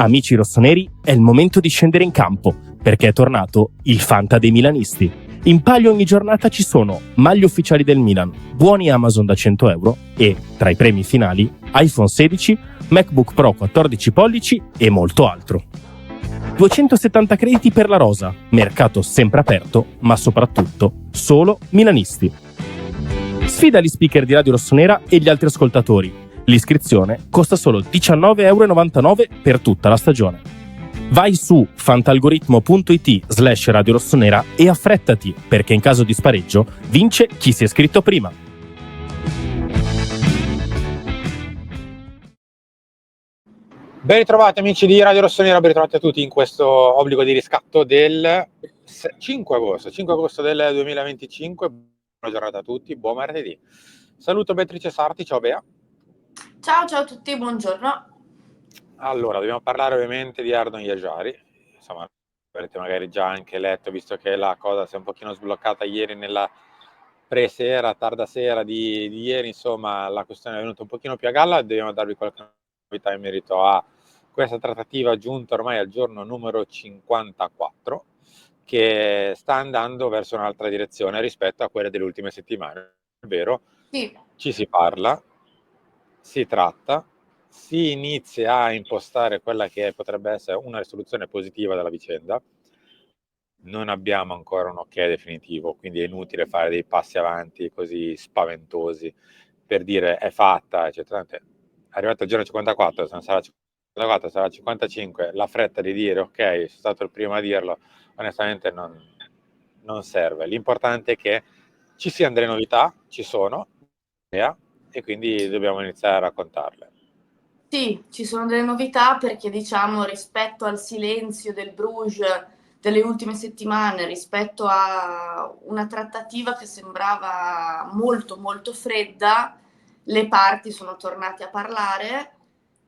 Amici rossoneri, è il momento di scendere in campo, perché è tornato il Fanta dei milanisti. In palio ogni giornata ci sono maglie ufficiali del Milan, buoni Amazon da 100 euro e, tra i premi finali, iPhone 16, MacBook Pro 14 pollici e molto altro. 270 crediti per la rosa, mercato sempre aperto, ma soprattutto solo milanisti. Sfida gli speaker di Radio Rossonera e gli altri ascoltatori. L'iscrizione costa solo 19,99 € per tutta la stagione. Vai su fantalgoritmo.it/Radio Rossonera e affrettati, perché in caso di spareggio vince chi si è iscritto prima. Ben ritrovati amici di Radio Rossonera, ben ritrovati a tutti in questo obbligo di riscatto del 5 agosto del 2025. Buona giornata a tutti, buon martedì. Saluto Beatrice Sarti, ciao Bea. Ciao a tutti, buongiorno. Allora, dobbiamo parlare ovviamente di Ardon Jajari. Insomma, avrete magari già anche letto, visto che la cosa si è un pochino sbloccata ieri nella presera, tarda sera di ieri, insomma, la questione è venuta un pochino più a galla. Dobbiamo darvi qualche novità in merito a questa trattativa giunta ormai al giorno numero 54, che sta andando verso un'altra direzione rispetto a quella delle ultime settimane, ovvero Sì. Ci si parla, si tratta, si inizia a impostare quella che potrebbe essere una risoluzione positiva della vicenda. Non abbiamo ancora un ok definitivo, quindi è inutile fare dei passi avanti così spaventosi per dire è fatta, eccetera. Arrivato il giorno 54, se non sarà 54, sarà 55, la fretta di dire ok, sono stato il primo a dirlo, onestamente non serve. L'importante è che ci siano delle novità, ci sono, e quindi dobbiamo iniziare a raccontarle. Sì, ci sono delle novità perché diciamo rispetto al silenzio del Bruges delle ultime settimane, rispetto a una trattativa che sembrava molto molto fredda, le parti sono tornate a parlare.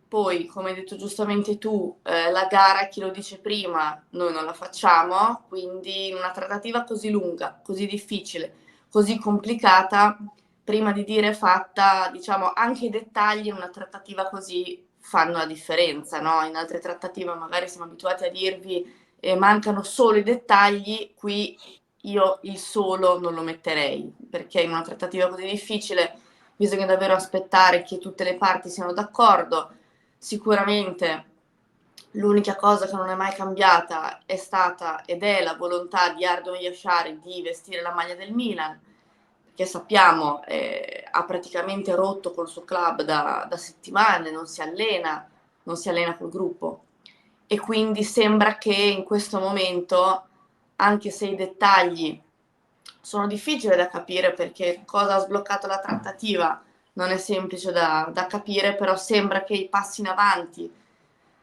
Poi, come hai detto giustamente tu, la gara, chi lo dice prima, noi non la facciamo, quindi in una trattativa così lunga, così difficile, così complicata, prima di dire fatta, diciamo, anche i dettagli in una trattativa così fanno la differenza, no? In altre trattative magari siamo abituati a dirvi mancano solo i dettagli, qui io il solo non lo metterei, perché in una trattativa così difficile bisogna davvero aspettare che tutte le parti siano d'accordo. Sicuramente l'unica cosa che non è mai cambiata è stata ed è la volontà di Ardon Jajari di vestire la maglia del Milan, che sappiamo ha praticamente rotto col suo club da settimane, non si allena col gruppo e quindi sembra che in questo momento, anche se i dettagli sono difficili da capire perché cosa ha sbloccato la trattativa non è semplice da capire, però sembra che i passi in avanti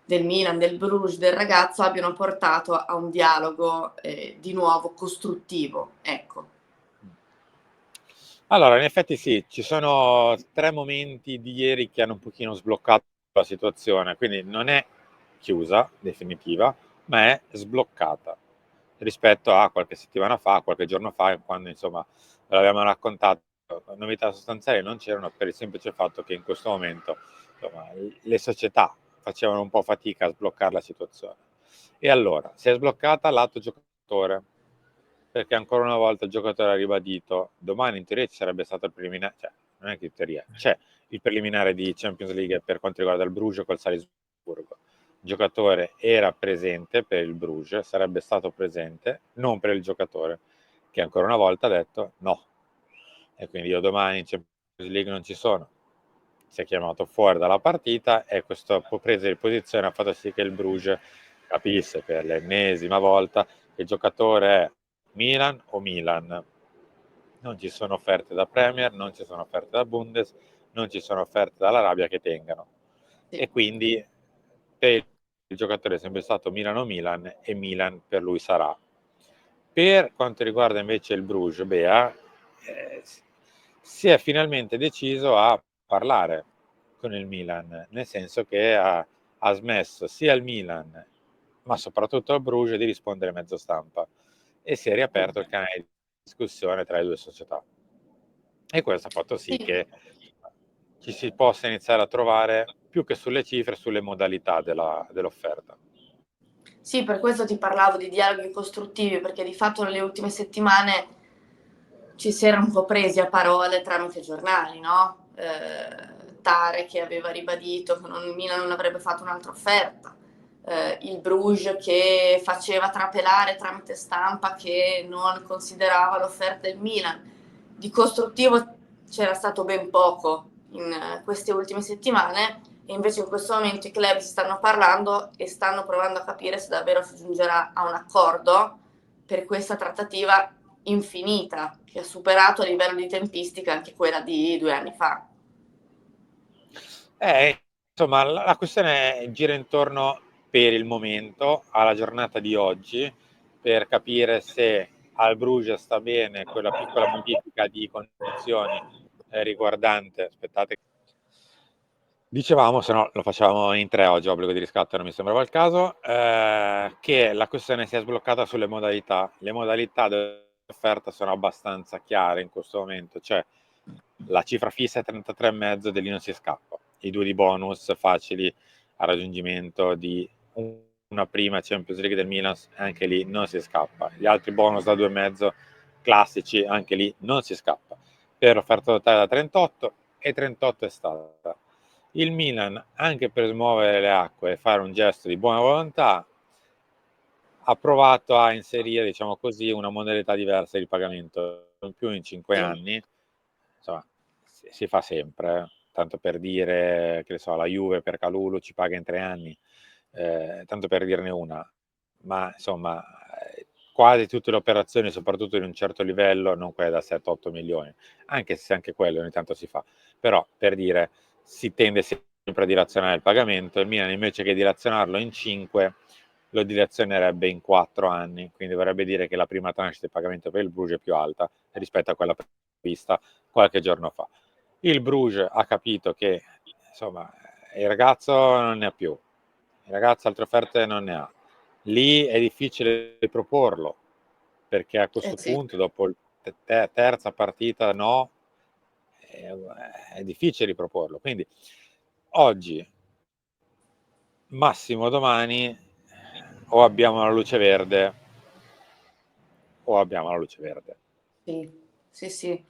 del Milan, del Bruges, del ragazzo abbiano portato a un dialogo di nuovo costruttivo, ecco. Allora, in effetti sì, ci sono 3 momenti di ieri che hanno un pochino sbloccato la situazione, quindi non è chiusa, definitiva, ma è sbloccata rispetto a qualche settimana fa, qualche giorno fa, quando insomma l'abbiamo raccontato, novità sostanziali non c'erano per il semplice fatto che in questo momento insomma, le società facevano un po' fatica a sbloccare la situazione. E allora, si è sbloccata lato giocatore, perché ancora una volta il giocatore ha ribadito, domani in teoria ci sarebbe stato il preliminare, cioè non è che in teoria, c'è il preliminare di Champions League per quanto riguarda il Bruges col Salisburgo. Il giocatore era presente per il Bruges, sarebbe stato presente, non per il giocatore, che ancora una volta ha detto no. E quindi io domani in Champions League non ci sono. Si è chiamato fuori dalla partita e questa presa di posizione ha fatto sì che il Bruges capisse per l'ennesima volta che il giocatore è Milan o Milan. Non ci sono offerte da Premier, non ci sono offerte da Bundes, non ci sono offerte dall'Arabia che tengano. Sì. E quindi per il giocatore è sempre stato Milan o Milan e Milan per lui sarà. Per quanto riguarda invece il Bruges, Bea, si è finalmente deciso a parlare con il Milan, nel senso che ha smesso sia il Milan, ma soprattutto al Bruges, di rispondere mezzo stampa e si è riaperto il canale di discussione tra le due società. E questo ha fatto sì che ci si possa iniziare a trovare più che sulle cifre, sulle modalità dell'offerta. Sì, per questo ti parlavo di dialoghi costruttivi, perché di fatto nelle ultime settimane ci si era un po' presi a parole tramite giornali, no? Tare che aveva ribadito che il Milan non avrebbe fatto un'altra offerta, il Bruges che faceva trapelare tramite stampa che non considerava l'offerta del Milan. Di costruttivo c'era stato ben poco in queste ultime settimane, e invece in questo momento i club si stanno parlando e stanno provando a capire se davvero si giungerà a un accordo per questa trattativa infinita, che ha superato a livello di tempistica anche quella di 2 anni fa. Insomma, la questione gira intorno, per il momento, alla giornata di oggi, per capire se al Bruges sta bene quella piccola modifica di condizioni riguardante, aspettate, dicevamo, se no lo facevamo in 3 oggi, obbligo di riscatto, non mi sembrava il caso, che la questione si è sbloccata sulle modalità. Le modalità dell'offerta sono abbastanza chiare in questo momento, cioè la cifra fissa è 33,5, di lì non si scappa. I 2 di bonus facili a raggiungimento di una prima Champions League del Milan, anche lì non si scappa. Gli altri bonus da 2,5 classici, anche lì non si scappa. Per offerta totale da 38, e 38 è stata. Il Milan, anche per smuovere le acque e fare un gesto di buona volontà, ha provato a inserire, diciamo così, una modalità diversa di pagamento in più in 5 anni. Insomma, si fa sempre, tanto per dire, che ne so, la Juve per Calulu ci paga in 3 anni, tanto per dirne una, ma insomma quasi tutte le operazioni, soprattutto in un certo livello, non quelle da 7-8 milioni, anche se anche quello ogni tanto si fa, però per dire, si tende sempre a dilazionare il pagamento. Il Milan, invece che dilazionarlo in 5, lo dilazionerebbe in 4 anni, quindi vorrebbe dire che la prima tranche del pagamento per il Bruges è più alta rispetto a quella prevista qualche giorno fa. Il Bruges ha capito che, insomma, il ragazzo non ne ha più, il ragazzo altre offerte non ne ha. Lì è difficile proporlo, perché a questo Sì. punto, dopo la terza partita no, è difficile riproporlo. Quindi oggi, massimo domani, o abbiamo la luce verde o abbiamo la luce verde. Sì.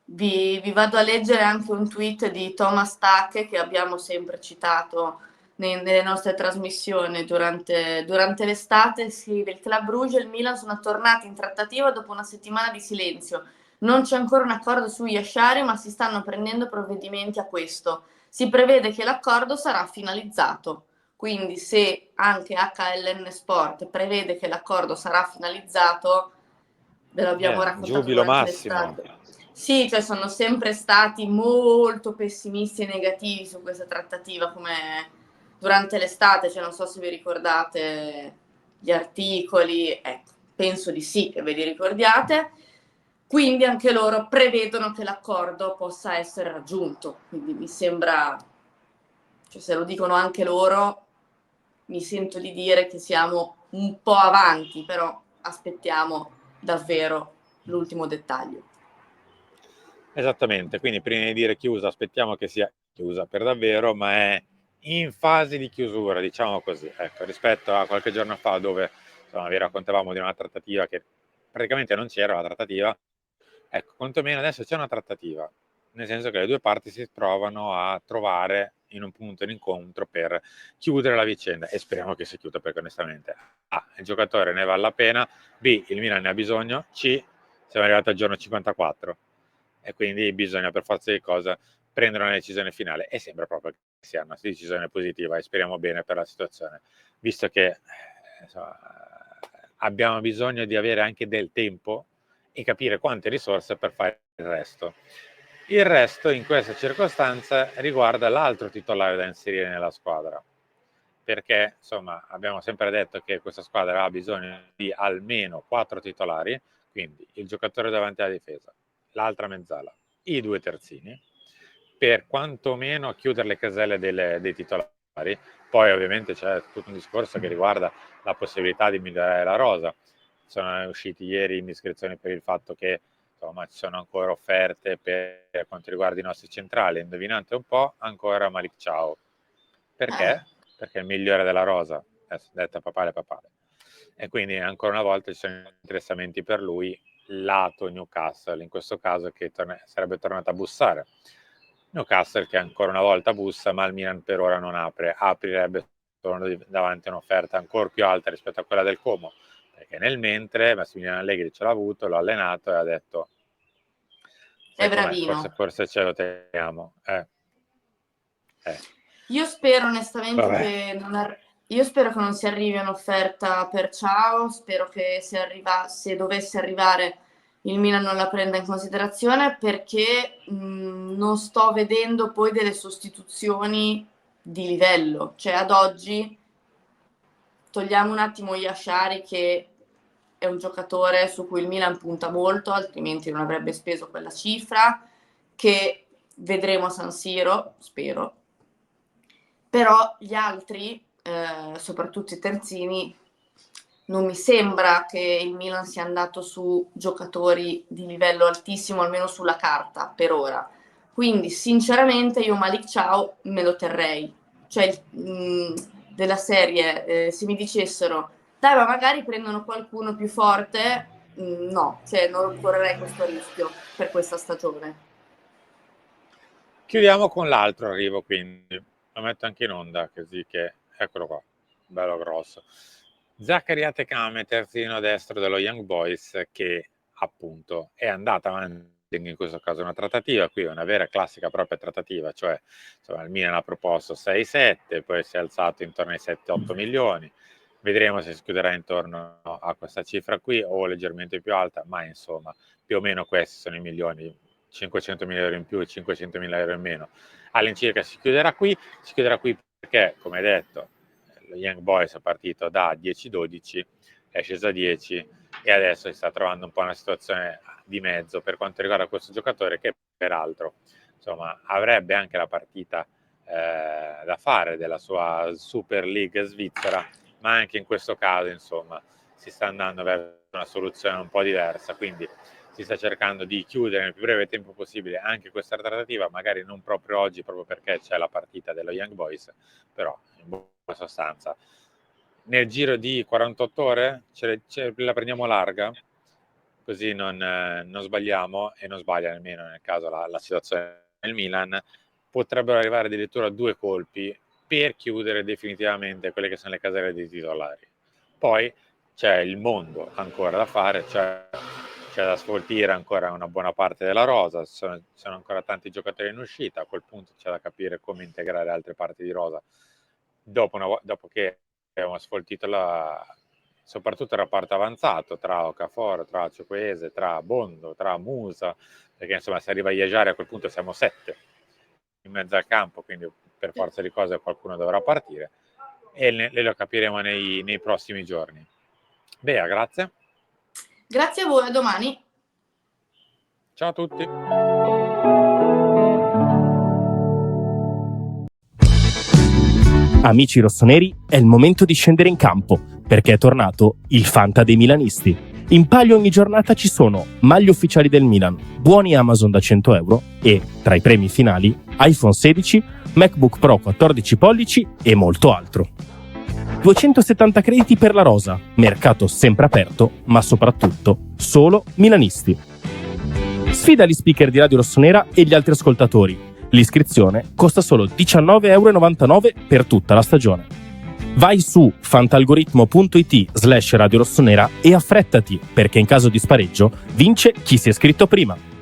Vi vado a leggere anche un tweet di Thomas Tacche, che abbiamo sempre citato nelle nostre trasmissioni durante l'estate. Scrive: il Club Brugge e il Milan sono tornati in trattativa dopo una settimana di silenzio. Non c'è ancora un accordo su Yashari, ma si stanno prendendo provvedimenti a questo. Si prevede che l'accordo sarà finalizzato. Quindi se anche HLN Sport prevede che l'accordo sarà finalizzato, ve l'abbiamo raccontato Giubilo durante massimo. l'estate. Sì, cioè sono sempre stati molto pessimisti e negativi su questa trattativa, come durante l'estate, cioè non so se vi ricordate gli articoli, ecco, penso di sì che ve li ricordiate. Quindi anche loro prevedono che l'accordo possa essere raggiunto, quindi mi sembra, cioè se lo dicono anche loro, mi sento di dire che siamo un po' avanti, però aspettiamo davvero l'ultimo dettaglio. Esattamente, quindi prima di dire chiusa, aspettiamo che sia chiusa per davvero, ma è in fase di chiusura, diciamo così. Ecco, rispetto a qualche giorno fa, dove insomma, vi raccontavamo di una trattativa che praticamente non c'era la trattativa, ecco, quantomeno adesso c'è una trattativa, nel senso che le due parti si trovano a trovare in un punto di incontro per chiudere la vicenda, e speriamo che sia chiusa, perché onestamente A, il giocatore ne vale la pena, B, il Milan ne ha bisogno, C, siamo arrivati al giorno 54 e quindi bisogna per forza di cose prendere una decisione finale, e sembra proprio che sia una decisione positiva, e speriamo bene per la situazione, visto che insomma, abbiamo bisogno di avere anche del tempo e capire quante risorse per fare il resto. Il resto in questa circostanza riguarda l'altro titolare da inserire nella squadra, perché insomma abbiamo sempre detto che questa squadra ha bisogno di almeno 4 titolari, quindi il giocatore davanti alla difesa, l'altra mezzala, i 2 terzini, per quantomeno chiudere le caselle dei titolari. Poi ovviamente c'è tutto un discorso che riguarda la possibilità di migliorare la rosa. Sono usciti ieri indiscrezioni per il fatto che insomma ci sono ancora offerte per quanto riguarda i nostri centrali. Indovinate un po', ancora Malik Ciao. Perché? Perché è il migliore della rosa, detta papale. E quindi ancora una volta ci sono interessamenti per lui lato Newcastle, in questo caso che sarebbe tornato a bussare. Newcastle che ancora una volta bussa, ma il Milan per ora non aprirebbe davanti a un'offerta ancora più alta rispetto a quella del Como, perché nel mentre Massimiliano Allegri ce l'ha avuto, l'ha allenato e ha detto è bravino. Forse ce lo teniamo. Io spero onestamente Vabbè. io spero che non si arrivi a un'offerta per Ciao, spero che se dovesse arrivare il Milan non la prenda in considerazione, perché non sto vedendo poi delle sostituzioni di livello. Cioè ad oggi togliamo un attimo Yashari, che è un giocatore su cui il Milan punta molto, altrimenti non avrebbe speso quella cifra, che vedremo a San Siro, spero. Però gli altri, soprattutto i terzini, non mi sembra che il Milan sia andato su giocatori di livello altissimo, almeno sulla carta, per ora. Quindi, sinceramente, io Malick Thiaw me lo terrei. Cioè, della serie, se mi dicessero, dai, ma magari prendono qualcuno più forte, no, cioè non correrei questo rischio per questa stagione. Chiudiamo con l'altro arrivo, quindi lo metto anche in onda, così che eccolo qua, bello grosso. Zaccaria Tekame, terzino destro dello Young Boys, che appunto è andata avanti in questo caso una trattativa, qui è una vera classica propria trattativa, cioè insomma, il Milan ha proposto 6-7, poi si è alzato intorno ai 7-8 milioni, vedremo se si chiuderà intorno a questa cifra qui o leggermente più alta, ma insomma più o meno questi sono i milioni, 500.000 euro in più e 500.000 euro in meno. All'incirca si chiuderà qui perché, come detto, lo Young Boys è partito da 10-12, è sceso a 10 e adesso si sta trovando un po' una situazione di mezzo per quanto riguarda questo giocatore, che peraltro insomma avrebbe anche la partita da fare della sua Super League svizzera, ma anche in questo caso insomma si sta andando verso una soluzione un po' diversa, quindi si sta cercando di chiudere nel più breve tempo possibile anche questa trattativa, magari non proprio oggi, proprio perché c'è la partita dello Young Boys, però in buona sostanza nel giro di 48 ore la prendiamo larga, così non sbagliamo, e non sbaglia nemmeno nel caso la situazione del Milan. Potrebbero arrivare addirittura 2 colpi per chiudere definitivamente quelle che sono le caselle dei titolari. Poi c'è il mondo ancora da fare, c'è da sfoltire ancora una buona parte della rosa, sono ancora tanti giocatori in uscita, a quel punto c'è da capire come integrare altre parti di rosa dopo che abbiamo sfoltito soprattutto il reparto avanzato tra Okafor, tra Ciukwueze, tra Bondo, tra Musa, perché insomma se arriva a Yajari a quel punto siamo 7 in mezzo al campo, quindi per forza di cose qualcuno dovrà partire e lo capiremo nei prossimi giorni. Bea, grazie. Grazie a voi, a domani. Ciao a tutti. Amici rossoneri, è il momento di scendere in campo, perché è tornato il Fanta dei milanisti. In palio ogni giornata ci sono maglie ufficiali del Milan, buoni Amazon da 100 euro e, tra i premi finali, iPhone 16, MacBook Pro 14 pollici e molto altro. 270 crediti per la rosa, mercato sempre aperto, ma soprattutto solo milanisti. Sfida gli speaker di Radio Rossonera e gli altri ascoltatori. L'iscrizione costa solo 19,99 euro per tutta la stagione. Vai su fantalgoritmo.it/Radio Rossonera e affrettati, perché in caso di spareggio vince chi si è iscritto prima.